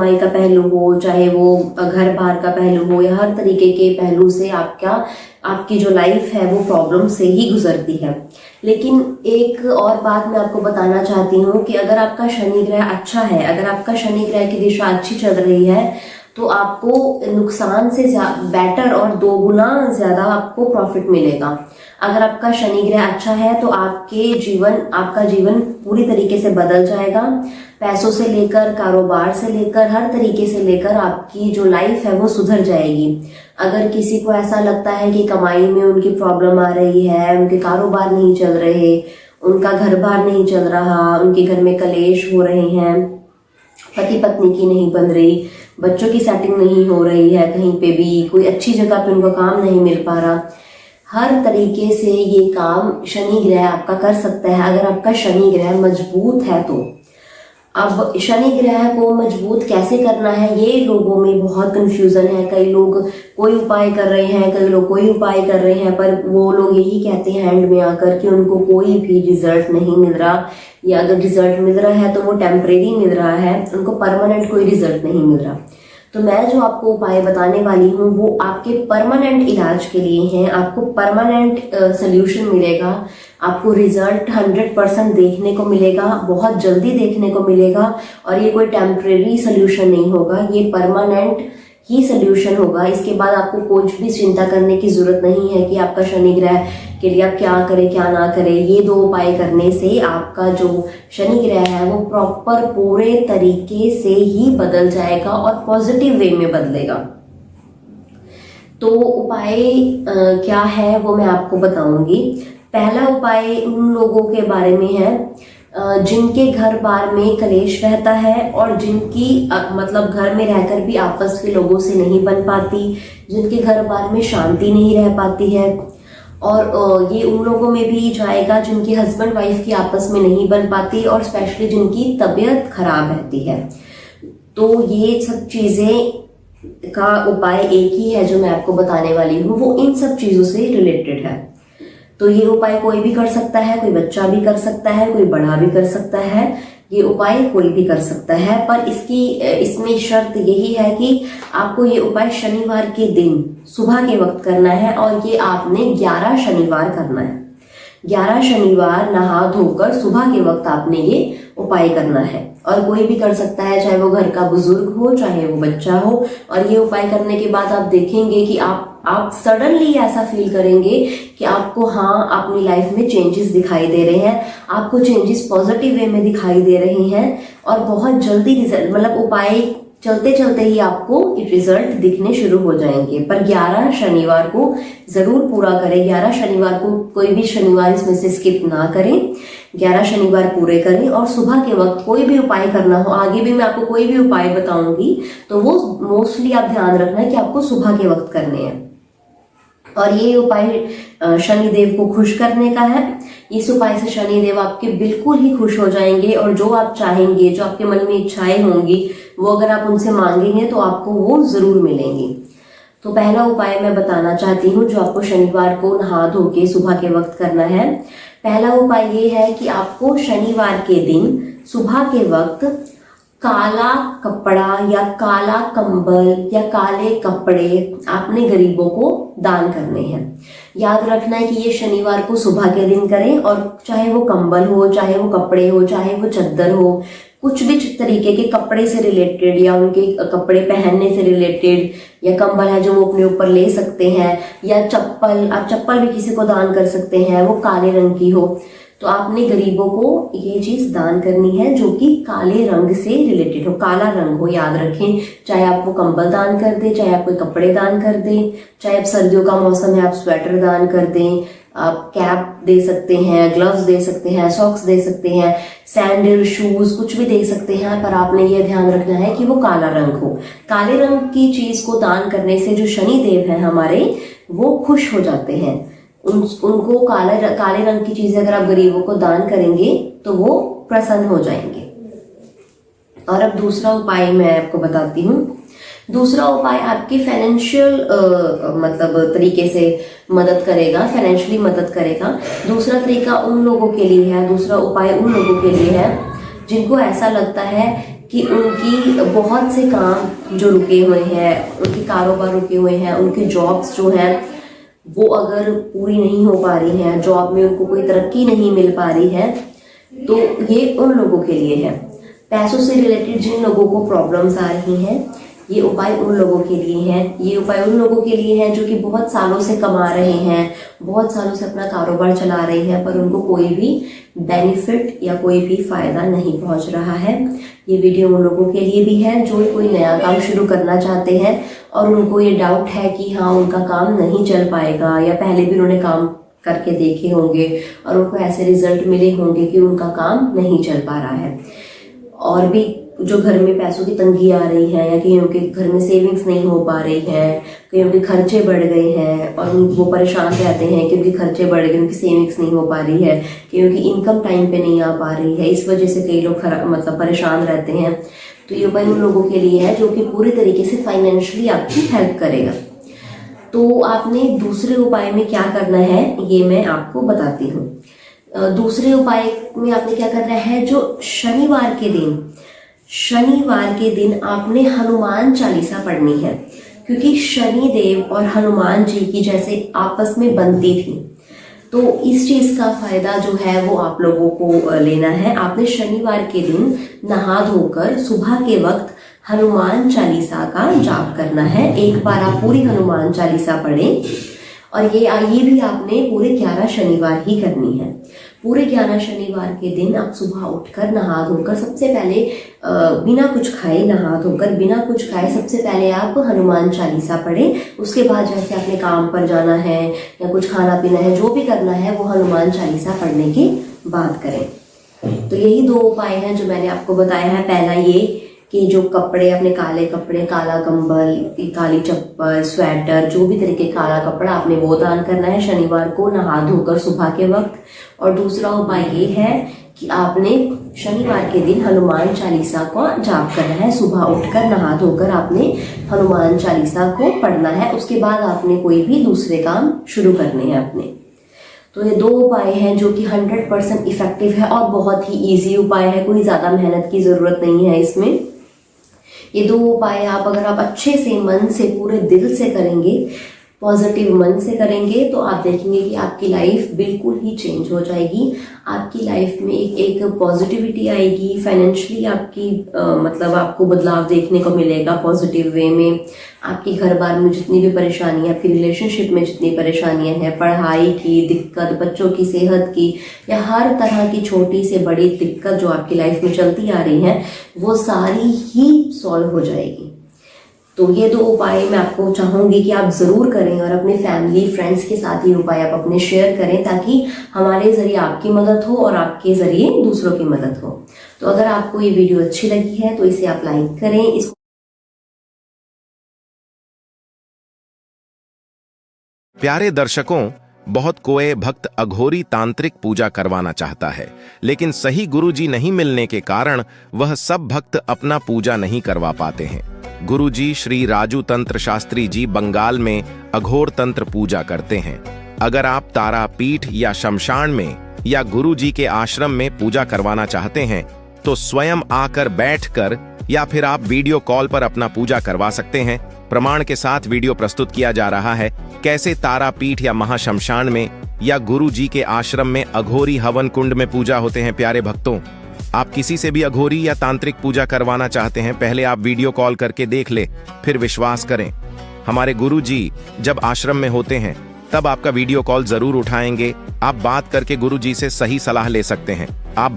कमाई का पहलू हो, चाहे वो घर बार का पहलू हो, या हर तरीके के पहलू से आपकी जो लाइफ है वो प्रॉब्लम से ही गुजरती है। लेकिन एक और बात मैं आपको बताना चाहती हूँ कि अगर आपका शनि ग्रह अच्छा है, अगर आपका शनि ग्रह की दिशा अच्छी चल रही है, तो आपको नुकसान से बेटर और 2 गुना ज्यादा आपको प्रॉफिट मिलेगा। अगर आपका शनि ग्रह अच्छा है तो आपका जीवन पूरी तरीके से बदल जाएगा। पैसों से लेकर, कारोबार से लेकर, हर तरीके से लेकर आपकी जो लाइफ है वो सुधर जाएगी। अगर किसी को ऐसा लगता है कि कमाई में उनकी प्रॉब्लम आ रही है, उनके कारोबार नहीं चल रहे, उनका घर बार नहीं चल रहा, उनके घर में कलेश हो रहे हैं, पति पत्नी की नहीं बन रही, बच्चों की सेटिंग नहीं हो रही है, कहीं पे भी कोई अच्छी जगह पे उनको काम नहीं मिल पा रहा, हर तरीके से ये काम शनि ग्रह आपका कर सकता है अगर आपका शनि ग्रह मजबूत है तो। अब शनि ग्रह को मजबूत कैसे करना है, ये लोगों में बहुत कंफ्यूजन है। कई लोग कोई उपाय कर रहे हैं, कई लोग कोई उपाय कर रहे हैं, पर वो लोग यही कहते हैं एंड में आकर कि उनको कोई भी रिजल्ट नहीं मिल रहा, या अगर रिजल्ट मिल रहा है तो वो टेम्परेरी मिल रहा है, उनको परमानेंट कोई रिजल्ट नहीं मिल रहा। तो मैं जो आपको उपाय बताने वाली हूँ वो आपके परमानेंट इलाज के लिए हैं। आपको परमानेंट सोल्यूशन मिलेगा, आपको रिजल्ट 100% देखने को मिलेगा, बहुत जल्दी देखने को मिलेगा, और ये कोई टेम्परेरी सोल्यूशन नहीं होगा, ये परमानेंट ही सोल्यूशन होगा। इसके बाद आपको कुछ भी चिंता करने की जरूरत नहीं है कि आपका शनि ग्रह के लिए आप क्या करें क्या ना करें। ये 2 उपाय करने से आपका जो शनि ग्रह है वो प्रॉपर पूरे तरीके से ही बदल जाएगा और पॉजिटिव वे में बदलेगा। तो उपाय क्या है वो मैं आपको बताऊंगी। पहला उपाय उन लोगों के बारे में है जिनके घर बार में कलेश रहता है और जिनकी मतलब घर में रहकर भी आपस के लोगों से नहीं बन पाती, जिनके घर बार में शांति नहीं रह पाती है। और ये उन लोगों में भी जाएगा जिनकी हस्बैंड वाइफ की आपस में नहीं बन पाती, और स्पेशली जिनकी तबीयत खराब रहती है। तो ये सब चीजें का उपाय एक ही है जो मैं आपको बताने वाली हूँ, वो इन सब चीजों से रिलेटेड है। तो ये उपाय कोई भी कर सकता है, कोई बच्चा भी कर सकता है, कोई बड़ा भी कर सकता है, ये उपाय कोई भी कर सकता है। पर इसमें शर्त यही है कि आपको ये उपाय शनिवार के दिन सुबह के वक्त करना है, और ये आपने 11 शनिवार करना है। 11 शनिवार नहा धोकर सुबह के वक्त आपने ये उपाय करना है, और कोई भी कर सकता है, चाहे वो घर का बुजुर्ग हो, चाहे वो बच्चा हो। और ये उपाय करने के बाद आप देखेंगे कि आप सडनली ऐसा फील करेंगे कि आपको अपनी लाइफ में चेंजेस दिखाई दे रहे हैं, आपको चेंजेस पॉजिटिव वे में दिखाई दे रहे हैं, और बहुत जल्दी रिजल्ट, मतलब उपाय चलते चलते ही आपको रिजल्ट दिखने शुरू हो जाएंगे। पर 11 शनिवार को जरूर पूरा करें। 11 शनिवार को कोई भी शनिवार इसमें से स्किप ना करें, 11 शनिवार पूरे करें। और सुबह के वक्त कोई भी उपाय करना हो, आगे भी मैं आपको कोई भी उपाय बताऊंगी, तो वो मोस्टली आप ध्यान रखना कि आपको सुबह के वक्त करने हैं। और ये उपाय शनिदेव को खुश करने का है। इस उपाय से शनिदेव आपके बिल्कुल ही खुश हो जाएंगे, और जो आप चाहेंगे, जो आपके मन में इच्छाएं होंगी, वो अगर आप उनसे मांगेंगे तो आपको वो जरूर मिलेंगी। तो पहला उपाय मैं बताना चाहती हूँ जो आपको शनिवार को नहा धो के सुबह के वक्त करना है। पहला उपाय ये है कि आपको शनिवार के दिन सुबह के वक्त काला कपड़ा या काला कंबल या काले कपड़े आपने गरीबों को दान करने हैं। याद रखना है कि ये शनिवार को सुबह के दिन करें, और चाहे वो कंबल हो, चाहे वो कपड़े हो, चाहे वो चद्दर हो, कुछ भी तरीके के कपड़े से रिलेटेड या उनके कपड़े पहनने से रिलेटेड, या कंबल है जो वो अपने ऊपर ले सकते हैं, या चप्पल, आप चप्पल भी किसी को दान कर सकते हैं, वो काले रंग की हो। तो आपने गरीबों को ये चीज दान करनी है जो कि काले रंग से रिलेटेड हो, काला रंग हो। याद रखें, चाहे आप वो कंबल दान कर दें, चाहे आप कोई कपड़े दान कर दें, चाहे आप सर्दियों का मौसम है आप स्वेटर दान कर दें, आप कैप दे सकते हैं, ग्लव्स दे सकते हैं, सॉक्स दे सकते हैं, सैंडल, शूज, कुछ भी दे सकते हैं। पर आपने ये ध्यान रखना है कि वो काला रंग हो। काले रंग की चीज को दान करने से जो शनि देव हैं हमारे, वो खुश हो जाते हैं। उनको काले रंग की चीजें अगर आप गरीबों को दान करेंगे तो वो प्रसन्न हो जाएंगे। और अब दूसरा उपाय मैं आपको बताती हूँ। दूसरा उपाय आपके फाइनेंशियल मतलब तरीके से मदद करेगा, फाइनेंशियली मदद करेगा। दूसरा तरीका उन लोगों के लिए है, दूसरा उपाय उन लोगों के लिए है जिनको ऐसा लगता है कि उनकी बहुत से काम जो रुके हुए हैं, उनके कारोबार रुके हुए हैं, उनकी जॉब्स जो हैं वो अगर पूरी नहीं हो पा रही हैं, जॉब में उनको कोई तरक्की नहीं मिल पा रही है, तो ये उन लोगों के लिए है। पैसों से रिलेटेड जिन लोगों को प्रॉब्लम्स आ रही हैं, ये उपाय उन लोगों के लिए हैं। ये उपाय उन लोगों के लिए हैं जो कि बहुत सालों से कमा रहे हैं, बहुत सालों से अपना कारोबार चला रहे हैं, पर उनको कोई भी बेनिफिट या कोई भी फायदा नहीं पहुंच रहा है। ये वीडियो उन लोगों के लिए भी है जो कोई नया काम शुरू करना चाहते हैं और उनको ये डाउट है कि हाँ उनका काम नहीं चल पाएगा, या पहले भी उन्होंने काम करके देखे होंगे और उनको ऐसे रिजल्ट मिले होंगे कि उनका काम नहीं चल पा रहा है। और भी जो घर में पैसों की तंगी आ रही है, या कहीं के घर में सेविंग्स नहीं हो पा रही है, कहीं के खर्चे बढ़ गए हैं और वो परेशान रहते हैं क्योंकि खर्चे बढ़ गए, उनकी सेविंग्स नहीं हो पा रही है, क्योंकि इनकम टाइम पे नहीं आ पा रही है, इस वजह से कई लोग मतलब परेशान रहते हैं। तो ये उपाय उन लोगों के लिए है जो कि पूरी तरीके से फाइनेंशियली आपकी हेल्प करेगा। तो आपने दूसरे उपाय में क्या करना है ये मैं आपको बताती हूँ। दूसरे उपाय में आपने क्या करना है, जो शनिवार के दिन आपने हनुमान चालीसा पढ़नी है, क्योंकि शनि देव और हनुमान जी की जैसे आपस में बनती थी, तो इस चीज का फायदा जो है वो आप लोगों को लेना है। आपने शनिवार के दिन नहा धोकर सुबह के वक्त हनुमान चालीसा का जाप करना है। एक बार आप पूरी हनुमान चालीसा पढ़ें, और ये भी आपने पूरे 11 शनिवार ही करनी है। पूरे 11 शनिवार के दिन आप सुबह उठकर नहा धोकर सबसे पहले बिना कुछ खाए, नहा धोकर बिना कुछ खाए सबसे पहले आप हनुमान चालीसा पढ़ें। उसके बाद जैसे अपने काम पर जाना है या कुछ खाना पीना है, जो भी करना है वो हनुमान चालीसा पढ़ने के बाद करें। तो यही 2 उपाय हैं जो मैंने आपको बताया है। पहला ये कि जो कपड़े, अपने काले कपड़े, काला कंबल, काली चप्पल, स्वेटर, जो भी तरीके काला कपड़ा आपने वो दान करना है शनिवार को नहा धोकर सुबह के वक्त। और दूसरा उपाय ये है कि आपने शनिवार के दिन हनुमान चालीसा को जाप करना है। सुबह उठकर नहा धोकर आपने हनुमान चालीसा को पढ़ना है। उसके बाद आपने कोई भी दूसरे काम शुरू करने हैं अपने। तो ये 2 उपाय हैं जो कि 100% इफेक्टिव है और बहुत ही इजी उपाय है, कोई ज़्यादा मेहनत की ज़रूरत नहीं है इसमें। ये 2 उपाय अगर आप अच्छे से मन से, पूरे दिल से करेंगे, पॉजिटिव मन से करेंगे, तो आप देखेंगे कि आपकी लाइफ बिल्कुल ही चेंज हो जाएगी। आपकी लाइफ में एक पॉजिटिविटी आएगी, फाइनेंशियली आपकी मतलब आपको बदलाव देखने को मिलेगा पॉजिटिव वे में। आपके घर बार में जितनी भी परेशानियां, आपकी रिलेशनशिप में जितनी परेशानियां हैं, पढ़ाई की दिक्कत, बच्चों की सेहत की, या हर तरह की छोटी से बड़ी दिक्कत जो आपकी लाइफ में चलती आ रही है, वो सारी ही सॉल्व हो जाएगी। तो ये 2 उपाय मैं आपको चाहूंगी कि आप जरूर करें और अपने फैमिली फ्रेंड्स के साथ ये उपाय आप अपने शेयर करें, ताकि हमारे जरिए आपकी मदद हो और आपके जरिए दूसरों की मदद हो। तो अगर आपको ये वीडियो अच्छी लगी है तो इसे आप लाइक करें। इस प्यारे दर्शकों, बहुत कोई भक्त अघोरी तांत्रिक पूजा करवाना चाहता है, लेकिन सही गुरुजी नहीं मिलने के कारण वह सब भक्त अपना पूजा नहीं करवा पाते हैं। गुरुजी श्री राजू तंत्र शास्त्री जी बंगाल में अघोर तंत्र पूजा करते हैं। अगर आप तारापीठ या शमशान में या गुरुजी के आश्रम में पूजा करवाना चाहते हैं तो स्वयं आकर बैठकर या फिर आप वीडियो कॉल पर अपना पूजा करवा सकते हैं। प्रमाण के साथ वीडियो प्रस्तुत किया जा रहा है कैसे तारापीठ या महाशमशान में या गुरुजी के आश्रम में अघोरी हवन कुंड में पूजा होते हैं। प्यारे भक्तों, आप किसी से भी अघोरी या तांत्रिक पूजा करवाना चाहते हैं, पहले आप वीडियो कॉल करके देख ले, फिर विश्वास करें। हमारे गुरुजी जब आश्रम में होते हैं तब आपका वीडियो कॉल जरूर उठाएंगे। आप बात करके गुरुजी से सही सलाह ले सकते हैं। आप